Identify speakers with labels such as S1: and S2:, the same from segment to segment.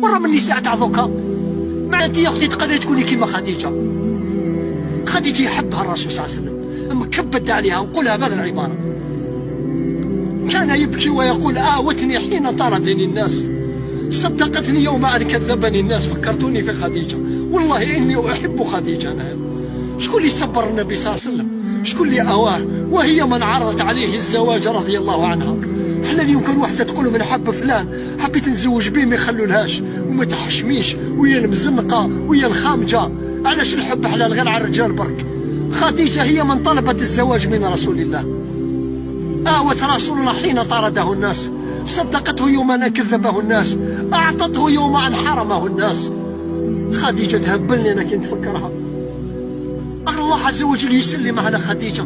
S1: ورا من النساء تاع ذوكا ما انت يا اختي تقدري تكوني كيما خديجه. خديجه يحبها الرسول صلى الله عليه وسلم، مكبد عليها وقولها بهذه العباره: كان يبكي ويقول آوتني حين طردني الناس، صدقتني يوم أن كذبني الناس، فكرتوني في خديجة، والله إني أحب خديجة. أنا شكون اللي صبر النبي صلى الله عليه وسلم؟ شكون اللي أواه؟ وهي من عرضت عليه الزواج رضي الله عنها. احنا اليوم كان واحدة تقول من حب فلان حبيت نتزوج به ما يخلولهاش وما تحشميش، ويا المزنقة ويا الخامجة. علاش الحب حلال غير على الرجال برك؟ خديجة هي من طلبت الزواج من رسول الله، آوت رسول الله حين طرده الناس، صدقته يوم أن كذبه الناس، أعطته يوم أن حرمه الناس. خديجة تهبلني أنا كي نتفكرها. الله عز وجل يسلم على خديجة.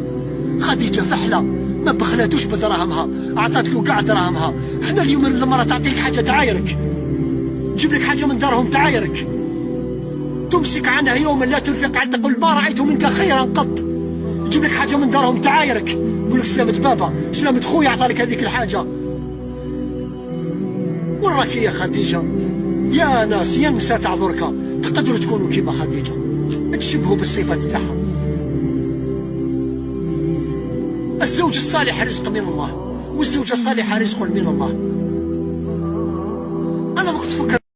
S1: خديجة فحلة ما بخلاتوش بدراهمها، أعطت له كاع دراهمها. حنا اليوم المرأة تعطيك حاجة تعايرك، تجيب لك حاجة من دارهم تعايرك، تمسك عنها يوما لا تنفق عنها، تقول ما رأيت منك خيرا قط. تجيب لك حاجة من دارهم تعايرك، يقول لك سلامة بابا سلامة خويا عطالك هذيك الحاجة. وراك يا خديجة يا ناس يا نساء تاع دركا تقدروا تكونوا كيما خديجة، تشبهوا بالصفات تاعها. الزوج الصالح رزق من الله، والزوجة الصالحة رزق من الله.